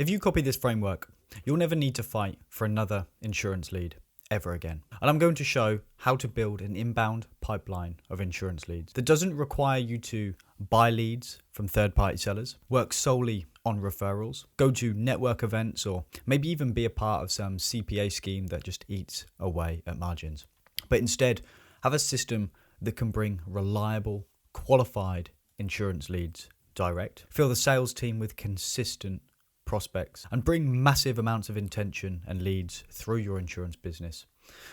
If you copy this framework, you'll never need to fight for another insurance lead ever again. And I'm going to show how to build an inbound pipeline of insurance leads that doesn't require you to buy leads from third-party sellers, work solely on referrals, go to network events, or maybe even be a part of some CPA scheme that just eats away at margins. But instead, have a system that can bring reliable, qualified insurance leads direct, fill the sales team with consistent prospects, and bring massive amounts of intention and leads through your insurance business.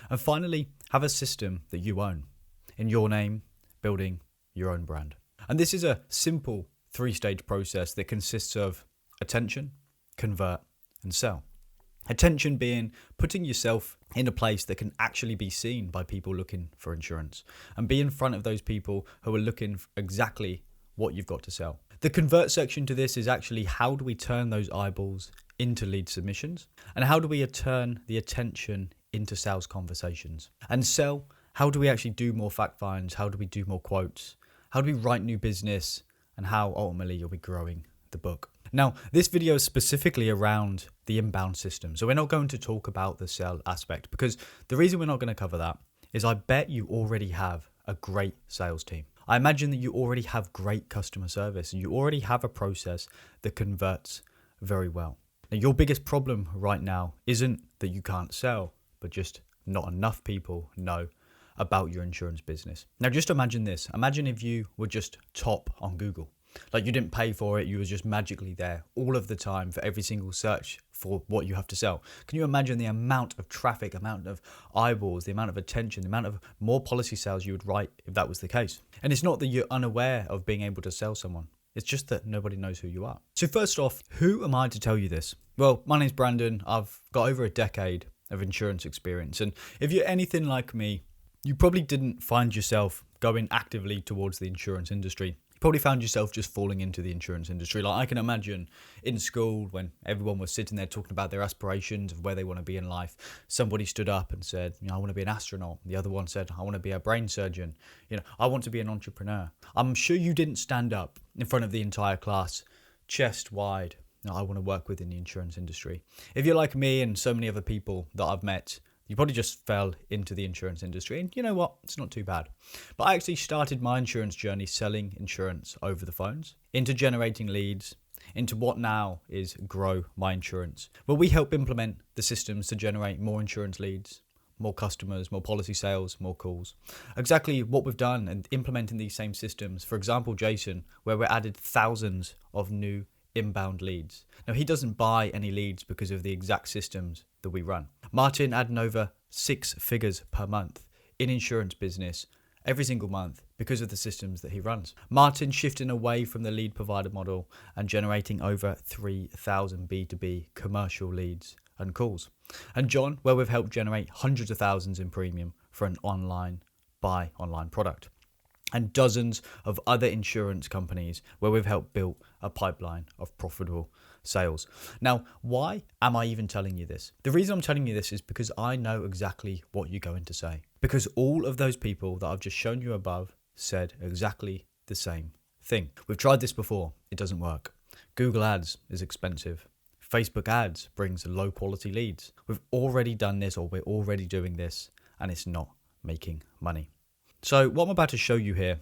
And finally, have a system that you own in your name, building your own brand. And this is a simple 3-stage process that consists of attention, convert, and sell. Attention being putting yourself in a place that can actually be seen by people looking for insurance and be in front of those people who are looking for exactly what you've got to sell. The convert section to this is actually how do we turn those eyeballs into lead submissions, and how do we turn the attention into sales conversations. And sell, how do we actually do more fact finds, how do we do more quotes, how do we write new business, and how ultimately you'll be growing the book. Now, this video is specifically around the inbound system, so we're not going to talk about the sell aspect, because the reason we're not going to cover that is I bet you already have a great sales team. I imagine that you already have great customer service and you already have a process that converts very well. Now, your biggest problem right now isn't that you can't sell, but just not enough people know about your insurance business. Now, just imagine this. Imagine if you were just top on Google. Like you didn't pay for it, you were just magically there all of the time for every single search for what you have to sell. Can you imagine the amount of traffic, amount of eyeballs, the amount of attention, the amount of more policy sales you would write if that was the case? And it's not that you're unaware of being able to sell someone. It's just that nobody knows who you are. So first off, who am I to tell you this? Well, my name's Brandon. I've got over a decade of insurance experience. And if you're anything like me, you probably didn't find yourself going actively towards the insurance industry. You probably found yourself just falling into the insurance industry. Like I can imagine in school when everyone was sitting there talking about their aspirations of where they want to be in life, somebody stood up and said, I want to be an astronaut. The other one said, I want to be a brain surgeon. I want to be an entrepreneur. I'm sure you didn't stand up in front of the entire class, chest wide. I want to work within the insurance industry. If you're like me and so many other people that I've met, you probably just fell into the insurance industry. And you know what? It's not too bad. But I actually started my insurance journey selling insurance over the phones, into generating leads, into what now is Grow My Insurance, where we help implement the systems to generate more insurance leads, more customers, more policy sales, more calls. Exactly what we've done and implementing these same systems. For example, Jason, where we added thousands of new inbound leads. Now, he doesn't buy any leads because of the exact systems that we run. Martin adding over 6 figures per month in insurance business every single month because of the systems that he runs. Martin shifting away from the lead provider model and generating over 3,000 B2B commercial leads and calls. And John, where we've helped generate hundreds of thousands in premium for an online product. And dozens of other insurance companies where we've helped build a pipeline of profitable sales. Now, why am I even telling you this? The reason I'm telling you this is because I know exactly what you're going to say. Because all of those people that I've just shown you above said exactly the same thing. We've tried this before. It doesn't work. Google Ads is expensive. Facebook Ads brings low quality leads. We've already done this, or we're already doing this, and it's not making money. So what I'm about to show you here,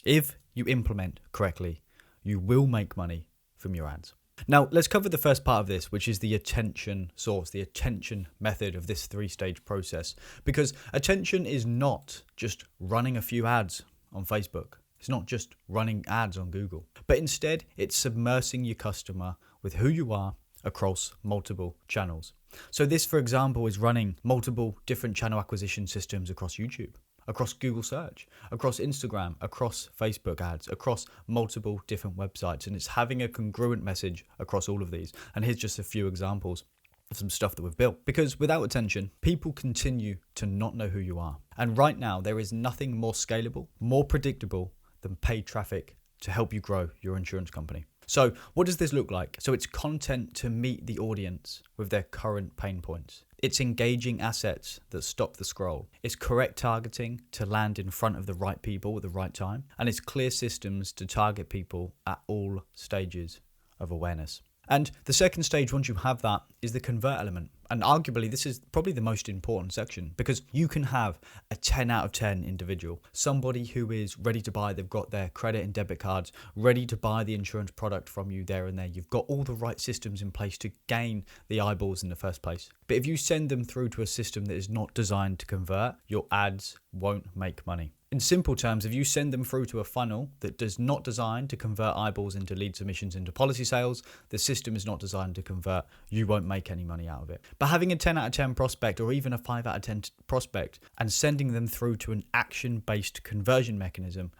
if you implement correctly, you will make money from your ads. Now, let's cover the first part of this, which is the attention source, the attention method of this 3-stage process. Because attention is not just running a few ads on Facebook. It's not just running ads on Google. But instead, it's submersing your customer with who you are across multiple channels. So this, for example, is running multiple different channel acquisition systems across YouTube, across Google search, across Instagram, across Facebook ads, across multiple different websites. And it's having a congruent message across all of these. And here's just a few examples of some stuff that we've built. Because without attention, people continue to not know who you are. And right now, there is nothing more scalable, more predictable than paid traffic to help you grow your insurance company. So what does this look like? So it's content to meet the audience with their current pain points. It's engaging assets that stop the scroll. It's correct targeting to land in front of the right people at the right time. And it's clear systems to target people at all stages of awareness. And the second stage, once you have that, is the convert element. And arguably, this is probably the most important section, because you can have a 10 out of 10 individual, somebody who is ready to buy, they've got their credit and debit cards, ready to buy the insurance product from you there and there. You've got all the right systems in place to gain the eyeballs in the first place. But if you send them through to a system that is not designed to convert, your ads won't make money. In simple terms, if you send them through to a funnel that is not designed to convert eyeballs into lead submissions into policy sales, the system is not designed to convert, you won't make any money out of it. But having a 10 out of 10 prospect or even a 5 out of 10 prospect and sending them through to an action-based conversion mechanism,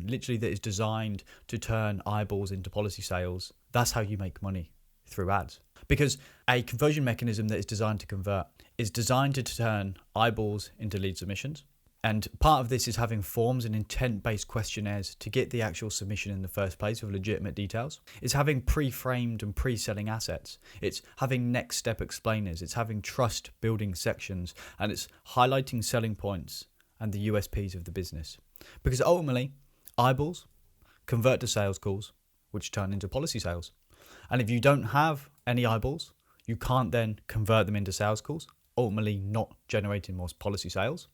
literally that is designed to turn eyeballs into policy sales, that's how you make money through ads. Because a conversion mechanism that is designed to convert is designed to turn eyeballs into lead submissions. And part of this is having forms and intent-based questionnaires to get the actual submission in the first place with legitimate details. It's having pre-framed and pre-selling assets. It's having next step explainers. It's having trust building sections. And it's highlighting selling points and the USPs of the business. Because ultimately, eyeballs convert to sales calls, which turn into policy sales. And if you don't have any eyeballs, you can't then convert them into sales calls, ultimately not generating more policy sales.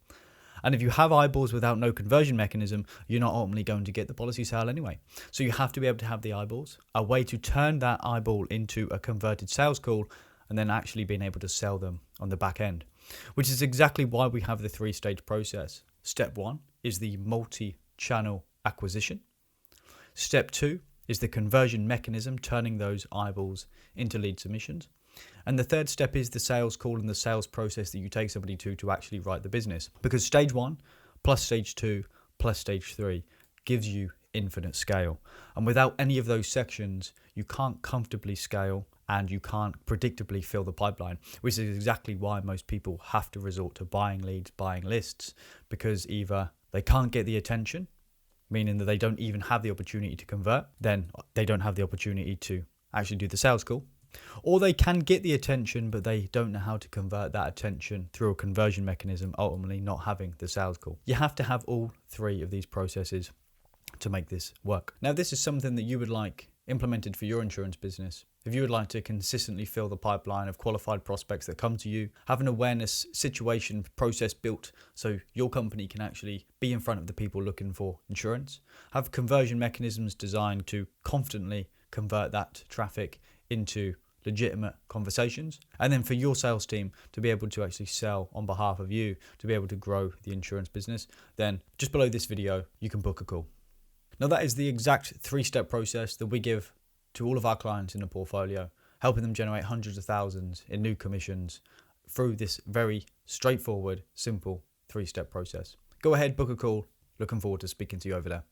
And if you have eyeballs without no conversion mechanism, you're not ultimately going to get the policy sale anyway. So you have to be able to have the eyeballs, a way to turn that eyeball into a converted sales call, and then actually being able to sell them on the back end, which is exactly why we have the 3-stage process. Step 1 is the multi-channel acquisition. Step 2 is the conversion mechanism, turning those eyeballs into lead submissions. And the third step is the sales call and the sales process that you take somebody to actually write the business. Because stage 1 plus stage 2 plus stage 3 gives you infinite scale. And without any of those sections, you can't comfortably scale and you can't predictably fill the pipeline, which is exactly why most people have to resort to buying leads, buying lists, because either they can't get the attention, meaning that they don't even have the opportunity to convert, then they don't have the opportunity to actually do the sales call. Or they can get the attention, but they don't know how to convert that attention through a conversion mechanism, ultimately not having the sales call. You have to have all 3 of these processes to make this work. Now, this is something that you would like implemented for your insurance business. If you would like to consistently fill the pipeline of qualified prospects that come to you, have an awareness situation process built so your company can actually be in front of the people looking for insurance, have conversion mechanisms designed to confidently convert that traffic into legitimate conversations, and then for your sales team to be able to actually sell on behalf of you, to be able to grow the insurance business, then just below this video, you can book a call. Now, that is the exact 3-step process that we give to all of our clients in the portfolio, helping them generate hundreds of thousands in new commissions through this very straightforward, simple 3-step process. Go ahead, book a call. Looking forward to speaking to you over there.